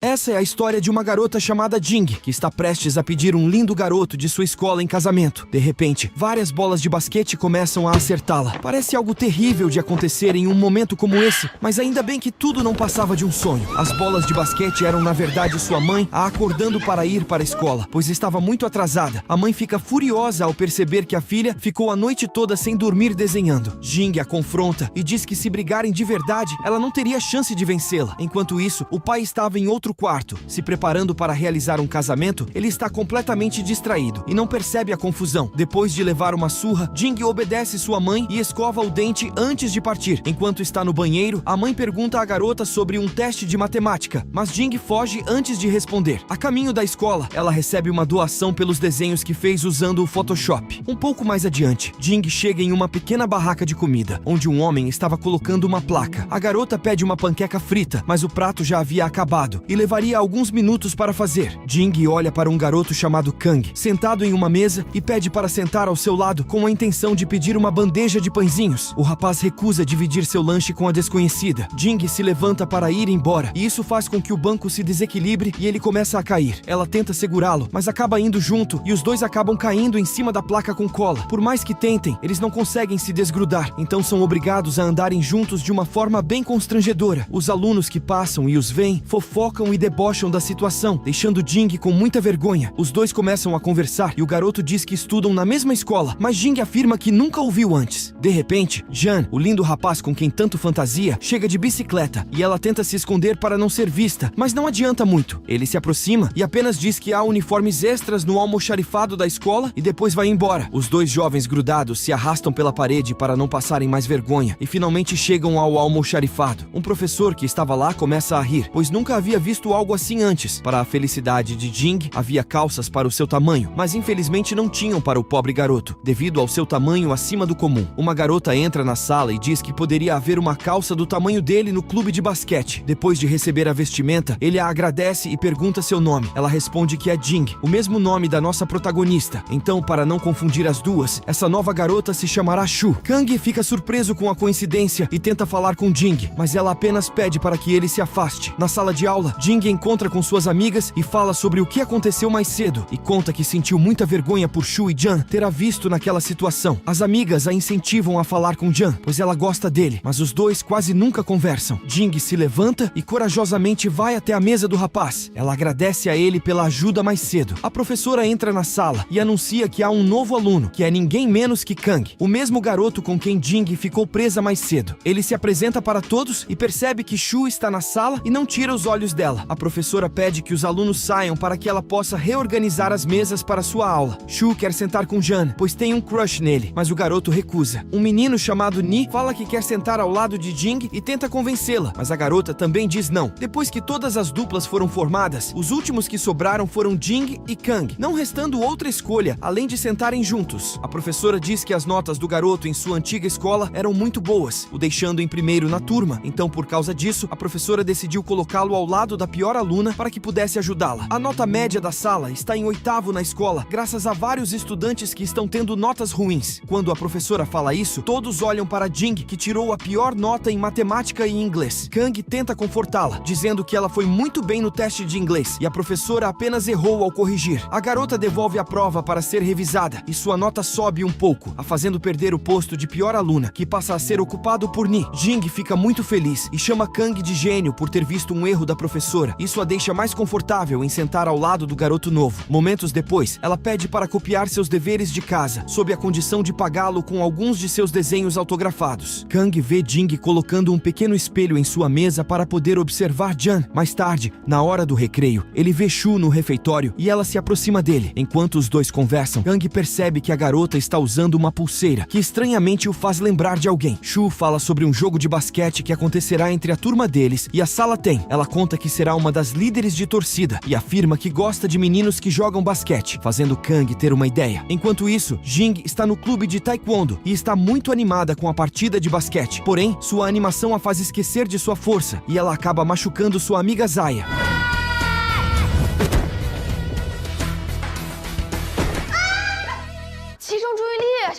Essa é a história de uma garota chamada Jing, que está prestes a pedir um lindo garoto de sua escola em casamento. De repente, várias bolas de basquete começam a acertá-la. Parece algo terrível de acontecer em um momento como esse, mas ainda bem que tudo não passava de um sonho. As bolas de basquete eram, na verdade, sua mãe a acordando para ir para a escola, pois estava muito atrasada. A mãe fica furiosa ao perceber que a filha ficou a noite toda sem dormir desenhando. Jing a confronta e diz que se brigarem de verdade, ela não teria chance de vencê-la. Enquanto isso, o pai estava em outro quarto, se preparando para realizar um casamento. Ele está completamente distraído e não percebe a confusão. Depois de levar uma surra, Jing obedece sua mãe e escova o dente antes de partir. Enquanto está no banheiro, a mãe pergunta à garota sobre um teste de matemática, mas Jing foge antes de responder. A caminho da escola, ela recebe uma doação pelos desenhos que fez usando o Photoshop. Um pouco mais adiante, Jing chega em uma pequena barraca de comida, onde um homem estava colocando uma placa. A garota pede uma panqueca frita, mas o prato já havia acabado e levaria alguns minutos para fazer. Jing olha para um garoto chamado Kang, sentado em uma mesa, e pede para sentar ao seu lado com a intenção de pedir uma bandeja de pãezinhos. O rapaz recusa dividir seu lanche com a desconhecida. Jing se levanta para ir embora, e isso faz com que o banco se desequilibre e ele começa a cair. Ela tenta segurá-lo, mas acaba indo junto e os dois acabam caindo em cima da placa com cola. Por mais que tentem, eles não conseguem se desgrudar, então são obrigados a andarem juntos de uma forma bem constrangedora. Os alunos que passam e os veem fofocam e debocham da situação, deixando Jing com muita vergonha. Os dois começam a conversar e o garoto diz que estudam na mesma escola, mas Jing afirma que nunca ouviu antes. De repente, Jan, o lindo rapaz com quem tanto fantasia, chega de bicicleta e ela tenta se esconder para não ser vista, mas não adianta muito. Ele se aproxima e apenas diz que há uniformes extras no almoxarifado da escola e depois vai embora. Os dois jovens grudados se arrastam pela parede para não passarem mais vergonha e finalmente chegam ao almoxarifado. Um professor que estava lá começa a rir, pois nunca havia visto algo assim antes. Para a felicidade de Jing, havia calças para o seu tamanho, mas infelizmente não tinham para o pobre garoto, devido ao seu tamanho acima do comum. Uma garota entra na sala e diz que poderia haver uma calça do tamanho dele no clube de basquete. Depois de receber a vestimenta, ele a agradece e pergunta seu nome. Ela responde que é Jing, o mesmo nome da nossa protagonista. Então, para não confundir as duas, essa nova garota se chamará Shu. Kang fica surpreso com a coincidência e tenta falar com Jing, mas ela apenas pede para que ele se afaste. Na sala de aula, Jing encontra com suas amigas e fala sobre o que aconteceu mais cedo e conta que sentiu muita vergonha por Shu e Jan ter a visto naquela situação. As amigas a incentivam a falar com Jan, pois ela gosta dele, mas os dois quase nunca conversam. Jing se levanta e corajosamente vai até a mesa do rapaz. Ela agradece a ele pela ajuda mais cedo. A professora entra na sala e anuncia que há um novo aluno, que é ninguém menos que Kang, o mesmo garoto com quem Jing ficou presa mais cedo. Ele se apresenta para todos e percebe que Shu está na sala e não tira os olhos dela. A professora pede que os alunos saiam para que ela possa reorganizar as mesas para sua aula. Shu quer sentar com Jan, pois tem um crush nele, mas o garoto recusa. Um menino chamado Ni fala que quer sentar ao lado de Jing e tenta convencê-la, mas a garota também diz não. Depois que todas as duplas foram formadas, os últimos que sobraram foram Jing e Kang, não restando outra escolha além de sentarem juntos. A professora diz que as notas do garoto em sua antiga escola eram muito boas, o deixando em primeiro na turma. Então, por causa disso, a professora decidiu colocá-lo ao lado da pior aluna para que pudesse ajudá-la. A nota média da sala está em 8º na escola, graças a vários estudantes que estão tendo notas ruins. Quando a professora fala isso, todos olham para Jing, que tirou a pior nota em matemática e inglês. Kang tenta confortá-la, dizendo que ela foi muito bem no teste de inglês e a professora apenas errou ao corrigir. A garota devolve a prova para ser revisada e sua nota sobe um pouco, a fazendo perder o posto de pior aluna, que passa a ser ocupado por Ni. Jing fica muito feliz e chama Kang de gênio por ter visto um erro da professora. Isso a deixa mais confortável em sentar ao lado do garoto novo. Momentos depois, ela pede para copiar seus deveres de casa, sob a condição de pagá-lo com alguns de seus desenhos autografados. Kang vê Jing colocando um pequeno espelho em sua mesa para poder observar Jan. Mais tarde, na hora do recreio, ele vê Shu no refeitório e ela se aproxima dele. Enquanto os dois conversam, Kang percebe que a garota está usando uma pulseira, que estranhamente o faz lembrar de alguém. Shu fala sobre um jogo de basquete que acontecerá entre a turma deles e a sala tem. Ela conta que será uma das líderes de torcida e afirma que gosta de meninos que jogam basquete, fazendo Kang ter uma ideia. Enquanto isso, Jing está no clube de taekwondo e está muito animada com a partida de basquete. Porém, sua animação a faz esquecer de sua força e ela acaba machucando sua amiga Zaya.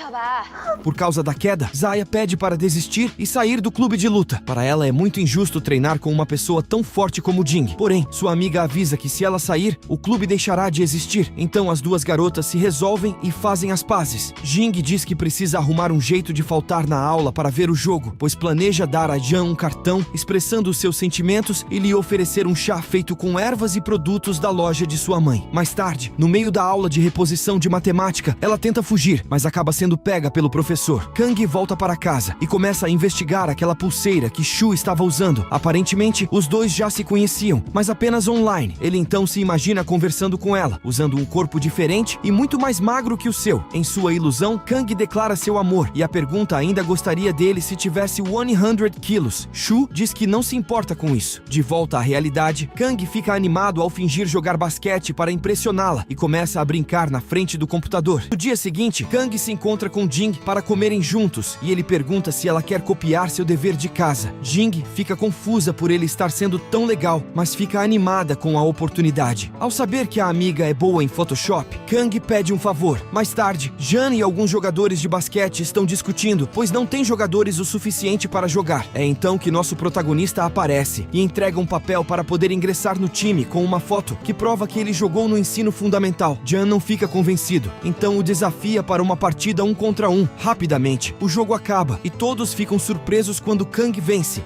멈춰봐. Por causa da queda, Zaya pede para desistir e sair do clube de luta. Para ela é muito injusto treinar com uma pessoa tão forte como Jing. Porém, sua amiga avisa que se ela sair, o clube deixará de existir. Então as duas garotas se resolvem e fazem as pazes. Jing diz que precisa arrumar um jeito de faltar na aula para ver o jogo, pois planeja dar a Jan um cartão expressando os seus sentimentos e lhe oferecer um chá feito com ervas e produtos da loja de sua mãe. Mais tarde, no meio da aula de reposição de matemática, ela tenta fugir, mas acaba sendo pega pelo professor. Kang volta para casa e começa a investigar aquela pulseira que Shu estava usando. Aparentemente, os dois já se conheciam, mas apenas online. Ele então se imagina conversando com ela, usando um corpo diferente e muito mais magro que o seu. Em sua ilusão, Kang declara seu amor e a pergunta ainda gostaria dele se tivesse 100 quilos. Shu diz que não se importa com isso. De volta à realidade, Kang fica animado ao fingir jogar basquete para impressioná-la e começa a brincar na frente do computador. No dia seguinte, Kang se encontra com Jing para comerem juntos e ele pergunta se ela quer copiar seu dever de casa. Jing fica confusa por ele estar sendo tão legal, mas fica animada com a oportunidade. Ao saber que a amiga é boa em Photoshop, Kang pede um favor. Mais tarde, Jan e alguns jogadores de basquete estão discutindo, pois não tem jogadores o suficiente para jogar. É então que nosso protagonista aparece e entrega um papel para poder ingressar no time com uma foto que prova que ele jogou no ensino fundamental. Jan não fica convencido, então o desafia para uma partida 1 contra 1. Rapidamente, o jogo acaba e todos ficam surpresos quando Kang vence.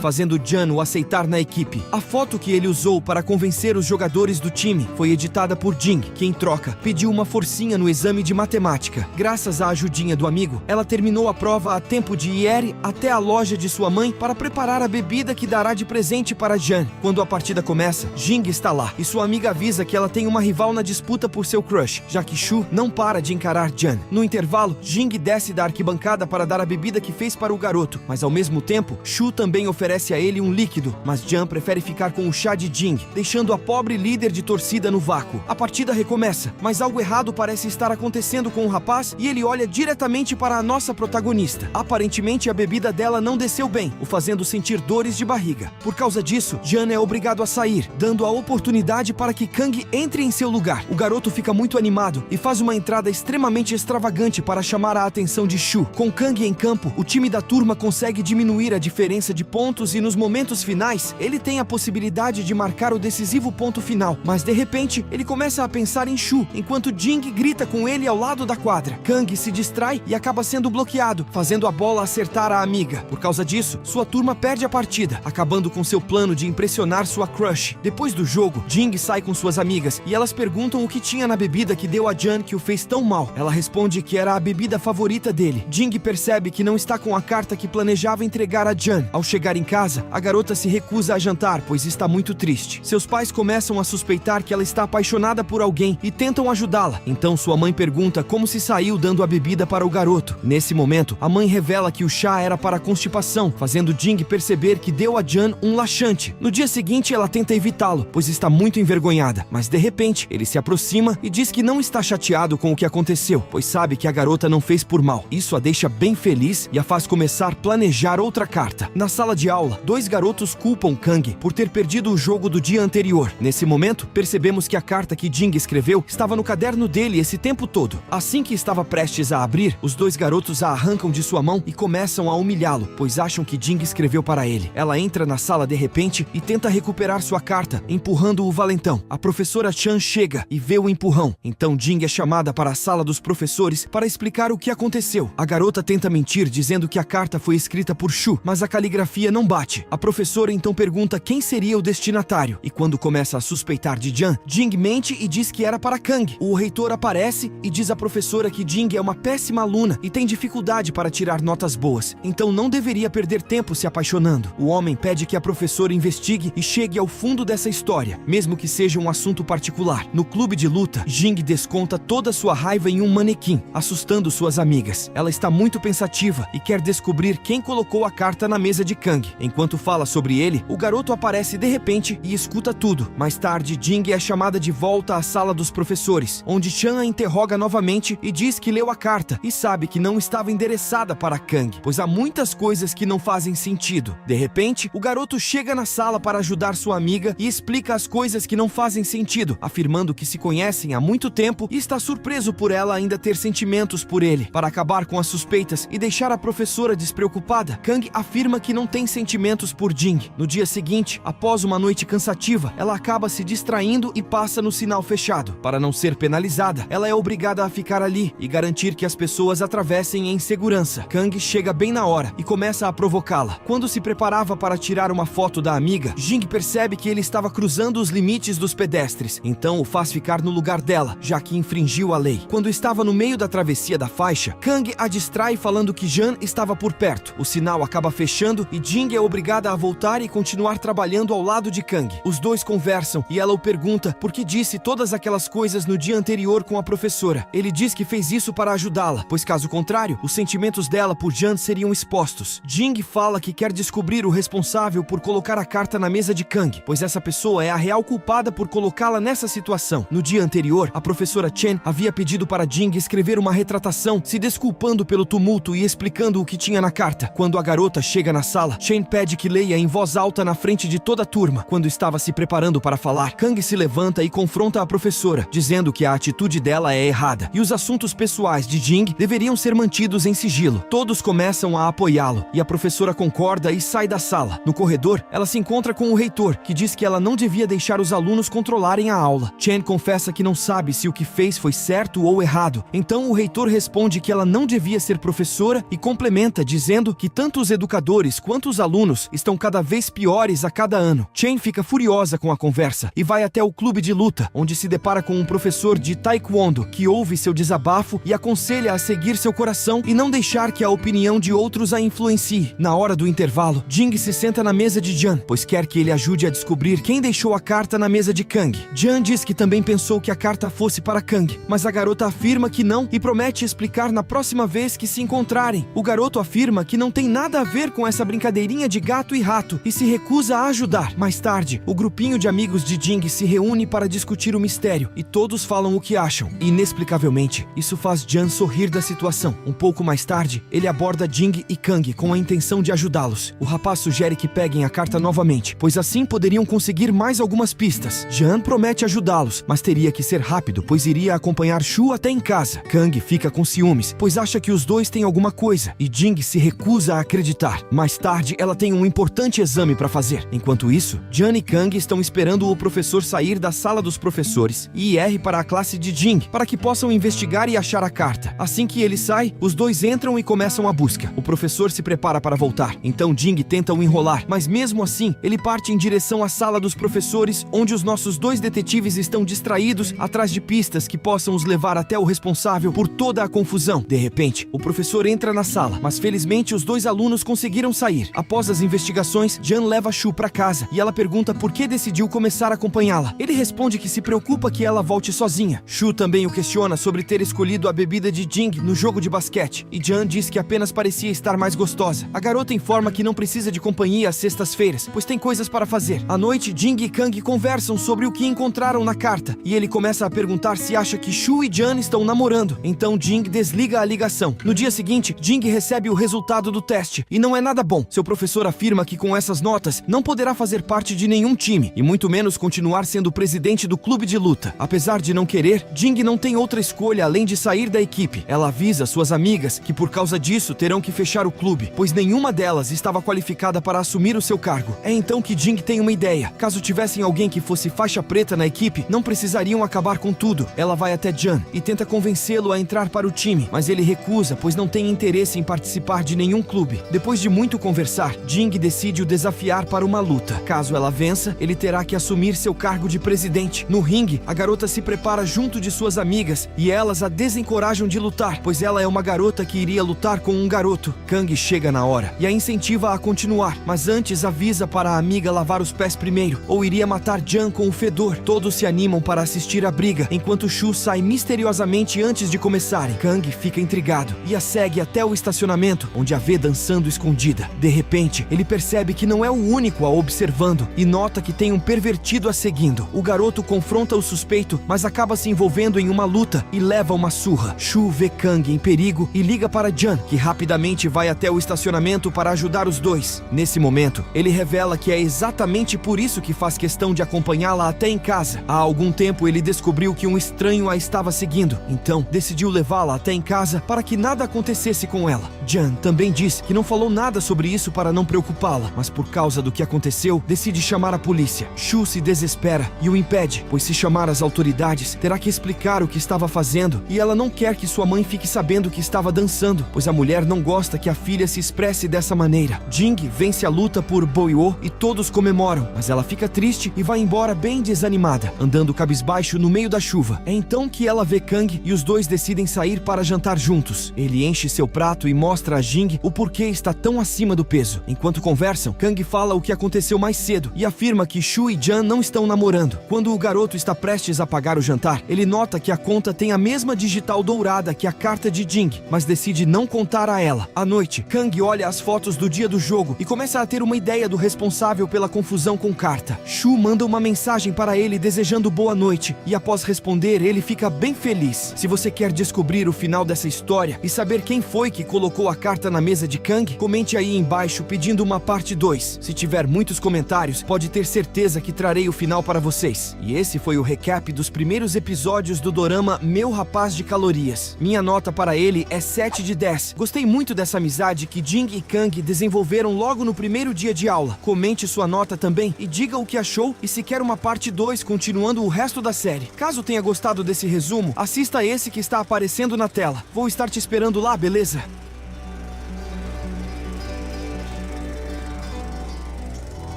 Fazendo Jan o aceitar na equipe. A foto que ele usou para convencer os jogadores do time foi editada por Jing, que em troca pediu uma forcinha no exame de matemática. Graças à ajudinha do amigo, ela terminou a prova a tempo de ir até a loja de sua mãe para preparar a bebida que dará de presente para Jan. Quando a partida começa, Jing está lá e sua amiga avisa que ela tem uma rival na disputa por seu crush, já que Shu não para de encarar Jan. No intervalo, Jing desce da arquibancada para dar a bebida que fez para o garoto, mas ao mesmo tempo, Shu também oferece a ele um líquido, mas Jan prefere ficar com o chá de Jing, deixando a pobre líder de torcida no vácuo. A partida recomeça, mas algo errado parece estar acontecendo com o rapaz e ele olha diretamente para a nossa protagonista. Aparentemente, a bebida dela não desceu bem, o fazendo sentir dores de barriga. Por causa disso, Jan é obrigado a sair, dando a oportunidade para que Kang entre em seu lugar. O garoto fica muito animado e faz uma entrada extremamente extravagante para chamar a atenção de Shu. Com Kang em campo, o time da turma consegue diminuir a diferença de pontos e nos momentos finais, ele tem a possibilidade de marcar o decisivo ponto final, mas de repente, ele começa a pensar em Shu, enquanto Jing grita com ele ao lado da quadra. Kang se distrai e acaba sendo bloqueado, fazendo a bola acertar a amiga. Por causa disso, sua turma perde a partida, acabando com seu plano de impressionar sua crush. Depois do jogo, Jing sai com suas amigas e elas perguntam o que tinha na bebida que deu a Jan que o fez tão mal. Ela responde que era a bebida favorita dele. Jing percebe que não está com a carta que planejava entregar a Jan. Ao chegar em casa, a garota se recusa a jantar, pois está muito triste. Seus pais começam a suspeitar que ela está apaixonada por alguém e tentam ajudá-la. Então sua mãe pergunta como se saiu dando a bebida para o garoto. Nesse momento, a mãe revela que o chá era para constipação, fazendo Jing perceber que deu a Jan um laxante. No dia seguinte, ela tenta evitá-lo, pois está muito envergonhada. Mas de repente, ele se aproxima e diz que não está chateado com o que aconteceu, pois sabe que a garota não fez por mal. Isso a deixa bem feliz e a faz começar a planejar outra carta. Na sala de aula, dois garotos culpam Kang por ter perdido o jogo do dia anterior. Nesse momento, percebemos que a carta que Jing escreveu estava no caderno dele esse tempo todo. Assim que estava prestes a abrir, os dois garotos a arrancam de sua mão e começam a humilhá-lo, pois acham que Jing escreveu para ele. Ela entra na sala de repente e tenta recuperar sua carta, empurrando o valentão. A professora Chan chega e vê o empurrão. Então Jing é chamada para a sala dos professores para explicar o que aconteceu. A garota tenta mentir, dizendo que a carta foi escrita por Shu, mas a caligrafia não bate. A professora então pergunta quem seria o destinatário, e quando começa a suspeitar de Jan, Jing mente e diz que era para Kang. O reitor aparece e diz à professora que Jing é uma péssima aluna e tem dificuldade para tirar notas boas, então não deveria perder tempo se apaixonando. O homem pede que a professora investigue e chegue ao fundo dessa história, mesmo que seja um assunto particular. No clube de luta, Jing desconta toda sua raiva em um manequim, assustando suas amigas. Ela está muito pensativa e quer descobrir quem colocou a carta na mesa de Kang. Enquanto fala sobre ele, o garoto aparece de repente e escuta tudo. Mais tarde, Jing é chamada de volta à sala dos professores, onde Chan a interroga novamente e diz que leu a carta e sabe que não estava endereçada para Kang, pois há muitas coisas que não fazem sentido. De repente, o garoto chega na sala para ajudar sua amiga e explica as coisas que não fazem sentido, afirmando que se conhecem há muito tempo e está surpreso por ela ainda ter sentimentos por ele. Para acabar com as suspeitas e deixar a professora despreocupada, Kang afirma que não tem sentimentos por Jing. No dia seguinte, após uma noite cansativa, ela acaba se distraindo e passa no sinal fechado. Para não ser penalizada, ela é obrigada a ficar ali e garantir que as pessoas atravessem em segurança. Kang chega bem na hora e começa a provocá-la. Quando se preparava para tirar uma foto da amiga, Jing percebe que ele estava cruzando os limites dos pedestres, então o faz ficar no lugar dela, já que infringiu a lei. Quando estava no meio da travessia da faixa, Kang a distrai falando que Jan estava por perto. O sinal acaba fechando e Jing é obrigada a voltar e continuar trabalhando ao lado de Kang. Os dois conversam e ela o pergunta por que disse todas aquelas coisas no dia anterior com a professora. Ele diz que fez isso para ajudá-la, pois caso contrário, os sentimentos dela por Jan seriam expostos. Jing fala que quer descobrir o responsável por colocar a carta na mesa de Kang, pois essa pessoa é a real culpada por colocá-la nessa situação. No dia anterior, a professora Chen havia pedido para Jing escrever uma retratação, se desculpando pelo tumulto e explicando o que tinha na carta. Quando a garota chega na sala, Chen pede que leia em voz alta na frente de toda a turma. Quando estava se preparando para falar, Kang se levanta e confronta a professora, dizendo que a atitude dela é errada e os assuntos pessoais de Jing deveriam ser mantidos em sigilo. Todos começam a apoiá-lo e a professora concorda e sai da sala. No corredor, ela se encontra com o reitor, que diz que ela não devia deixar os alunos controlarem a aula. Chen confessa que não sabe se o que fez foi certo ou errado. Então o reitor responde que ela não devia ser professora e complementa dizendo que tanto os educadores quanto os alunos estão cada vez piores a cada ano. Chen fica furiosa com a conversa e vai até o clube de luta, onde se depara com um professor de taekwondo que ouve seu desabafo e aconselha a seguir seu coração e não deixar que a opinião de outros a influencie. Na hora do intervalo, Jing se senta na mesa de Jan, pois quer que ele ajude a descobrir quem deixou a carta na mesa de Kang. Jan diz que também pensou que a carta fosse para Kang, mas a garota afirma que não e promete explicar na próxima vez que se encontrarem. O garoto afirma que não tem nada a ver com essa brincadeirinha de gato e rato e se recusa a ajudar. Mais tarde, o grupinho de amigos de Jing se reúne para discutir o mistério e todos falam o que acham. Inexplicavelmente, isso faz Jan sorrir da situação. Um pouco mais tarde, ele aborda Jing e Kang com a intenção de ajudá-los. O rapaz sugere que peguem a carta novamente, pois assim poderiam conseguir mais algumas pistas. Jan promete ajudá-los, mas teria que ser rápido, pois iria acompanhar Shu até em casa. Kang fica com ciúmes, pois acha que os dois têm alguma coisa, e Jing se recusa a acreditar. Mais tarde, ela tem um importante exame para fazer. Enquanto isso, Jan e Kang estão esperando o professor sair da sala dos professores e ir para a classe de Jing, para que possam investigar e achar a carta. Assim que ele sai, os dois entram e começam a busca. O professor se prepara para voltar, então Jing tenta o enrolar, mas mesmo assim, ele parte em direção à sala dos professores, onde os nossos dois detetives estão distraídos atrás de pistas que possam os levar até o responsável por toda a confusão. De repente, o professor entra na sala, mas felizmente os dois alunos conseguiram sair. Após as investigações, Jan leva Shu para casa e ela pergunta por que decidiu começar a acompanhá-la. Ele responde que se preocupa que ela volte sozinha. Shu também o questiona sobre ter escolhido a bebida de Jing no jogo de basquete, e Jan diz que apenas parecia estar mais gostosa. A garota informa que não precisa de companhia às sextas-feiras, pois tem coisas para fazer. À noite, Jing e Kang conversam sobre o que encontraram na carta, e ele começa a perguntar se acha que Shu e Jan estão namorando. Então Jing desliga a ligação. No dia seguinte, Jing recebe o resultado do teste, e não é nada bom. Seu professor afirma que com essas notas não poderá fazer parte de nenhum time, e muito menos continuar sendo presidente do clube de luta. Apesar de não querer, Jing não tem outra escolha além de sair da equipe. Ela avisa suas amigas que por causa disso terão que fechar o clube, pois nenhuma delas estava qualificada para assumir o seu cargo. É então que Jing tem uma ideia. Caso tivessem alguém que fosse faixa preta na equipe, não precisariam acabar com tudo. Ela vai até Jan e tenta convencê-lo a entrar para o time, mas ele recusa, pois não tem interesse em participar de nenhum clube. Depois de muito conversar, Jing decide o desafiar para uma luta. Caso ela vença, ele terá que assumir seu cargo de presidente. No ringue, a garota se prepara junto de suas amigas e elas a desencorajam de lutar, pois ela é uma garota que iria lutar com um garoto. Kang chega na hora e a incentiva a continuar, mas antes avisa para a amiga lavar os pés primeiro, ou iria matar Jan com o fedor. Todos se animam para assistir a briga, enquanto Shu sai misteriosamente antes de começarem. Kang fica intrigado e a segue até o estacionamento, onde a vê dançando escondida. De repente, repente, ele percebe que não é o único a observando e nota que tem um pervertido a seguindo. O garoto confronta o suspeito, mas acaba se envolvendo em uma luta e leva uma surra. Shu vê Kang em perigo e liga para Jan, que rapidamente vai até o estacionamento para ajudar os dois. Nesse momento, ele revela que é exatamente por isso que faz questão de acompanhá-la até em casa. Há algum tempo ele descobriu que um estranho a estava seguindo, então decidiu levá-la até em casa para que nada acontecesse com ela. Jan também diz que não falou nada sobre isso para não preocupá-la, mas por causa do que aconteceu, decide chamar a polícia. Shu se desespera e o impede, pois se chamar as autoridades, terá que explicar o que estava fazendo e ela não quer que sua mãe fique sabendo que estava dançando, pois a mulher não gosta que a filha se expresse dessa maneira. Jing vence a luta por Boyo e todos comemoram, mas ela fica triste e vai embora bem desanimada, andando cabisbaixo no meio da chuva. É então que ela vê Kang e os dois decidem sair para jantar juntos. Ele enche seu prato e mostra a Jing o porquê está tão acima do peso. Enquanto conversam, Kang fala o que aconteceu mais cedo e afirma que Shu e Jan não estão namorando. Quando o garoto está prestes a pagar o jantar, ele nota que a conta tem a mesma digital dourada que a carta de Jing, mas decide não contar a ela. À noite, Kang olha as fotos do dia do jogo e começa a ter uma ideia do responsável pela confusão com carta. Shu manda uma mensagem para ele desejando boa noite e após responder, ele fica bem feliz. Se você quer descobrir o final dessa história e saber quem foi que colocou a carta na mesa de Kang, comente aí embaixo pedindo uma parte 2. Se tiver muitos comentários, pode ter certeza que trarei o final para vocês. E esse foi o recap dos primeiros episódios do dorama Meu Rapaz de Calorias. Minha nota para ele é 7 de 10. Gostei muito dessa amizade que Jing e Kang desenvolveram logo no primeiro dia de aula. Comente sua nota também e diga o que achou e se quer uma parte 2 continuando o resto da série. Caso tenha gostado desse resumo, assista esse que está aparecendo na tela. Vou estar te esperando lá, beleza?